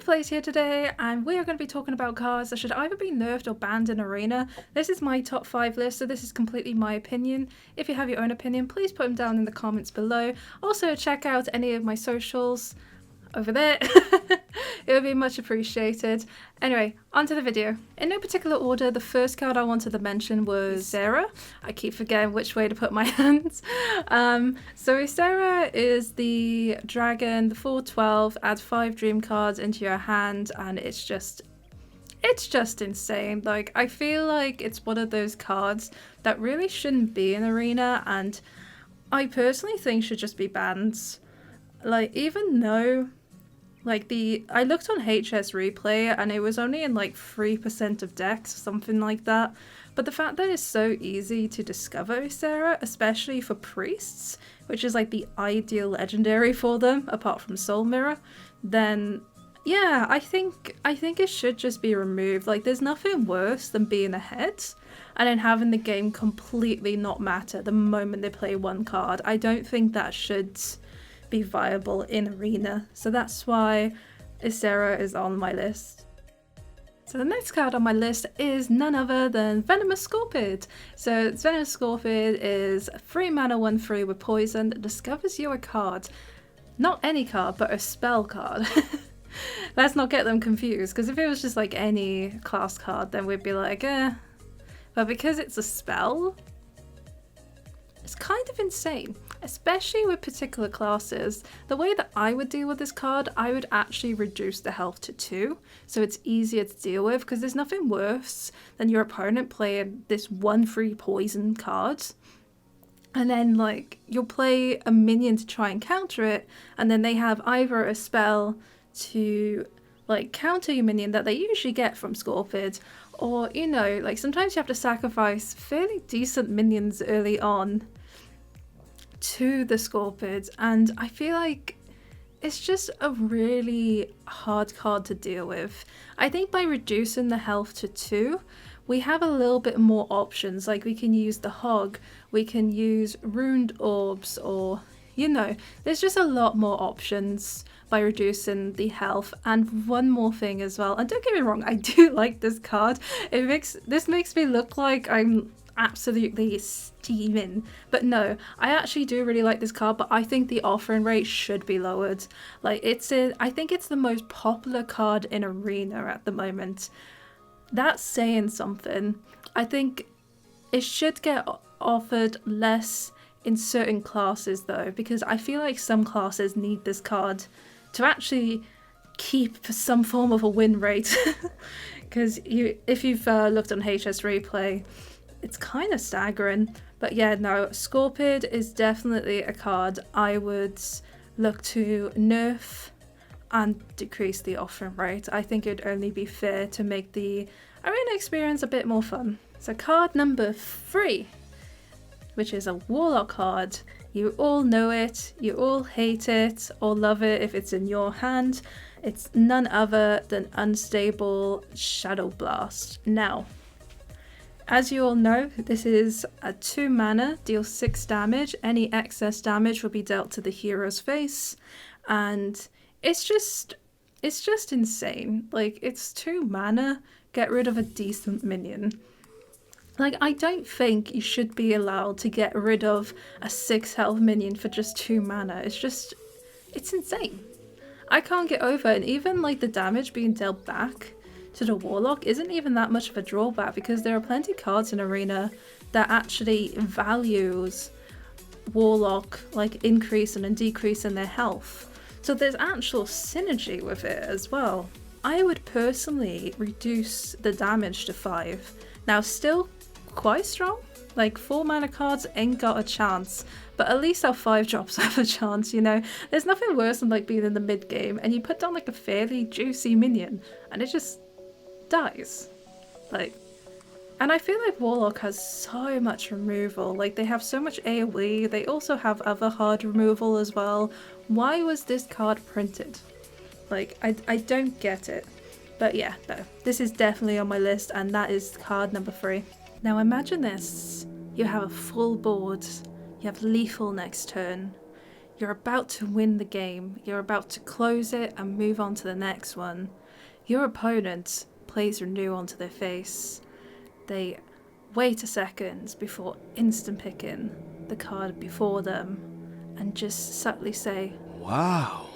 Plays here today, and we are going to be talking about cards that should either be nerfed or banned in Arena. This is my top 5 list, so this is completely my opinion. If you have your own opinion, please put them down in the comments below. Also, check out any of my socials over there. It would be much appreciated. Anyway, on to the video. In no particular order, the first card I wanted to mention was Sarah. I keep forgetting which way to put my hands. So Sarah is the dragon, the 4/12, add 5 dream cards into your hand, and it's just insane. Like, I feel like it's one of those cards that really shouldn't be in Arena, and I personally think should just be banned. Like, even though I looked on HS Replay and it was only in like 3% of decks, something like that. But the fact that it's so easy to discover Sarah, especially for priests, which is like the ideal legendary for them, apart from Soul Mirror, then yeah, I think it should just be removed. Like, there's nothing worse than being ahead and then having the game completely not matter the moment they play one card. I don't think that should be viable in Arena, so that's why Isera is on my list. So the next card on my list is none other than Venomous Scorpid. So Venomous Scorpid is 3 mana 1/3 with poison that discovers you a card. Not any card, but a spell card. Let's not get them confused, because if it was just like any class card, then we'd be like, eh. But because it's a spell, it's kind of insane, especially with particular classes. The way that I would deal with this card, I would actually reduce the health to 2, so it's easier to deal with, because there's nothing worse than your opponent playing this 1/3 poison card, and then like you'll play a minion to try and counter it, and then they have either a spell to like counter your minion that they usually get from Scorpid, or, you know, like sometimes you have to sacrifice fairly decent minions early on to the Scorpid, and I feel like it's just a really hard card to deal with. I think by reducing the health to 2, we have a little bit more options. Like, we can use the Hog, we can use Ruined Orbs, or, you know, there's just a lot more options by reducing the health. And one more thing as well, and don't get me wrong, I do like this card. This makes me look like I'm absolutely steaming, but no, I actually do really like this card, but I think the offering rate should be lowered. Like, I think it's the most popular card in Arena at the moment. That's saying something. I think it should get offered less in certain classes though, because I feel like some classes need this card to actually keep some form of a win rate. Because if you've looked on HS Replay, it's kind of staggering. But yeah, no, Scorpid is definitely a card I would look to nerf and decrease the offering rate. I think it'd only be fair to make the Arena experience a bit more fun. So card number 3, which is a Warlock card. You all know it, you all hate it or love it if it's in your hand. It's none other than Unstable Shadow Blast. Now, as you all know, this is a 2 mana, deals 6 damage. Any excess damage will be dealt to the hero's face, and it's just insane. Like, it's 2 mana, get rid of a decent minion. Like, I don't think you should be allowed to get rid of a 6 health minion for just 2 mana. It's insane. I can't get over it. And even like the damage being dealt back to the Warlock isn't even that much of a drawback, because there are plenty of cards in Arena that actually values Warlock, like increasing and decreasing their health. So there's actual synergy with it as well. I would personally reduce the damage to 5. Now, still quite strong. Like, 4 mana cards ain't got a chance, but at least our 5 drops have a chance, you know? There's nothing worse than like being in the mid game and you put down like a fairly juicy minion and it just dies. Like, and I feel like Warlock has so much removal. Like, they have so much AoE, they also have other hard removal as well. Why was this card printed? Like, I don't get it. But yeah, no, this is definitely on my list, and that is card number 3. Now imagine this, you have a full board, you have lethal next turn, You're about to win the game. You're about to close it and move on to the next one. Your opponent plays Renew onto their face. They wait a second before instant picking the card before them and just subtly say, Wow.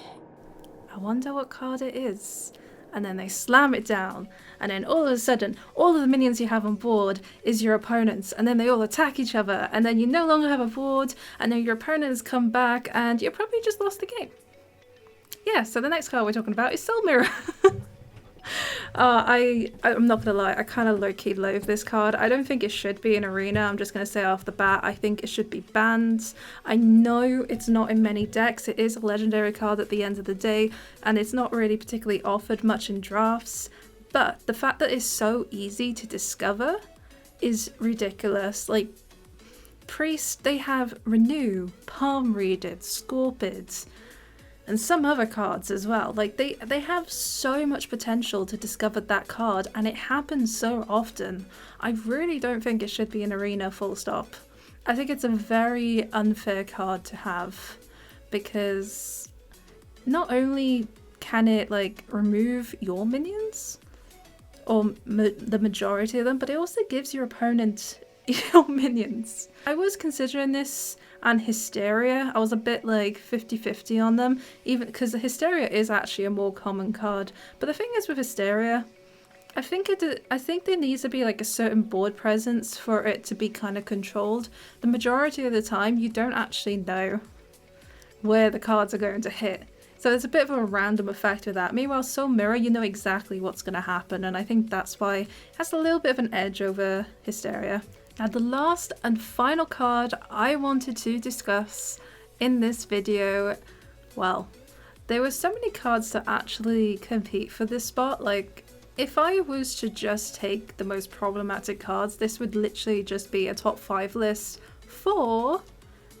I wonder what card it is. And then they slam it down, and then all of a sudden, all of the minions you have on board is your opponent's, and then they all attack each other, and then you no longer have a board, and then your opponents come back, and you probably just lost the game. Yeah, so the next card we're talking about is Soul Mirror. I'm not gonna lie, I kind of low-key loathe this card. I don't think it should be in Arena. I'm just gonna say off the bat, I think it should be banned. I know it's not in many decks. It is a legendary card at the end of the day, and it's not really particularly offered much in drafts, but the fact that it's so easy to discover is ridiculous. Like, Priests, they have Renew, Palm Readed, Scorpids, and some other cards as well. Like, they have so much potential to discover that card, and it happens so often. I really don't think it should be in Arena, full stop. I think it's a very unfair card to have, because not only can it like remove your minions, or the majority of them, but it also gives your opponent your minions. I was considering this and Hysteria. I was a bit like 50-50 on them, even because the Hysteria is actually a more common card. But the thing is with Hysteria, I think there needs to be like a certain board presence for it to be kind of controlled. The majority of the time, you don't actually know where the cards are going to hit. So there's a bit of a random effect with that. Meanwhile, Soul Mirror, you know exactly what's going to happen, and I think that's why it has a little bit of an edge over Hysteria. Now, the last and final card I wanted to discuss in this video, well, there were so many cards that actually compete for this spot. Like, if I was to just take the most problematic cards, this would literally just be a top 5 list for,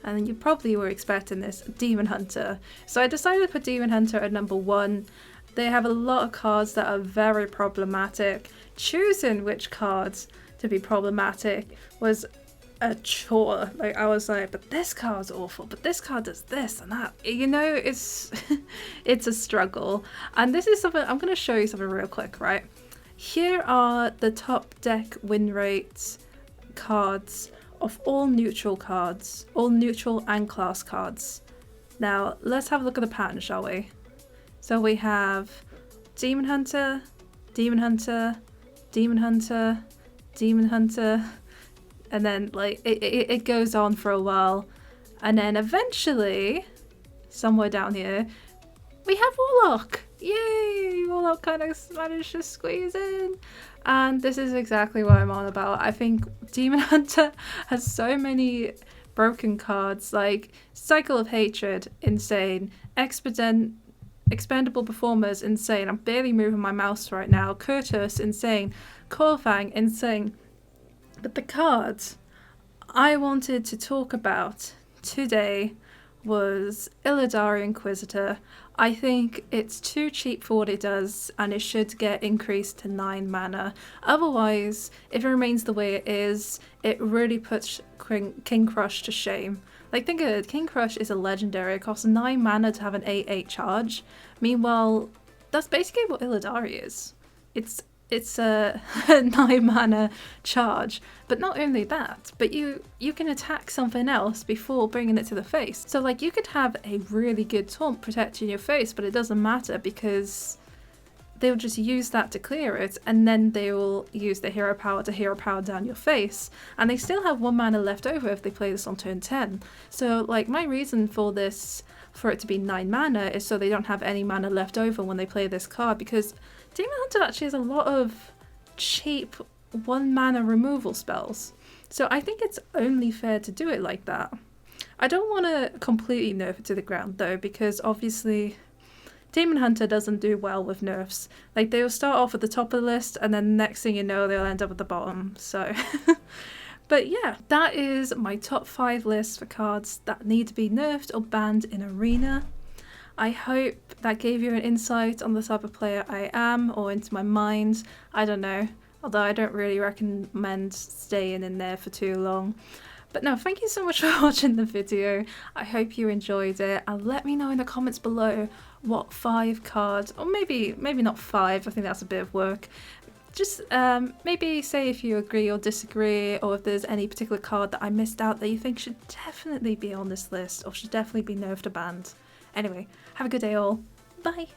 and you probably were expecting this, Demon Hunter. So I decided to put Demon Hunter at number 1. They have a lot of cards that are very problematic. Choosing which cards to be problematic was a chore. Like, I was like, but this card's awful, but this card does this and that. You know, it's it's a struggle. And this is something, I'm going to show you something real quick, right? Here are the top deck win rates cards of all neutral cards, all neutral and class cards. Now, let's have a look at the pattern, shall we? So we have Demon Hunter, Demon Hunter, Demon Hunter, Demon Hunter, and then like it goes on for a while, and then eventually somewhere down here we have Warlock. Yay! Warlock kind of managed to squeeze in, and this is exactly what I'm on about. I think Demon Hunter has so many broken cards, like Cycle of Hatred, insane. Expendable Performers, insane. I'm barely moving my mouse right now. Curtis, insane. Corfang, insane. But the card I wanted to talk about today was Illidari Inquisitor. I think it's too cheap for what it does, and it should get increased to 9 mana. Otherwise, if it remains the way it is, it really puts King Crush to shame. Like, think of it, King Crush is a legendary. It costs 9 mana to have an 8/8 charge. Meanwhile, that's basically what Illidari is. It's a 9 mana charge. But not only that, but you can attack something else before bringing it to the face. So like, you could have a really good taunt protecting your face, but it doesn't matter because they'll just use that to clear it, and then they will use the hero power to hero power down your face, and they still have 1 mana left over if they play this on turn 10. So like, my reason for this, for it to be 9 mana, is so they don't have any mana left over when they play this card, because Demon Hunter actually has a lot of cheap 1 mana removal spells. So I think it's only fair to do it like that. I don't want to completely nerf it to the ground though, because obviously Demon Hunter doesn't do well with nerfs. Like, they will start off at the top of the list, and then next thing you know, they'll end up at the bottom. So, but yeah, that is my top 5 list for cards that need to be nerfed or banned in Arena. I hope that gave you an insight on the type of player I am, or into my mind. I don't know, although I don't really recommend staying in there for too long. But no, thank you so much for watching the video. I hope you enjoyed it, and let me know in the comments below what 5 cards, or maybe not 5, I think that's a bit of work. Just maybe say if you agree or disagree, or if there's any particular card that I missed out that you think should definitely be on this list or should definitely be nerfed or banned. Anyway, have a good day all. Bye!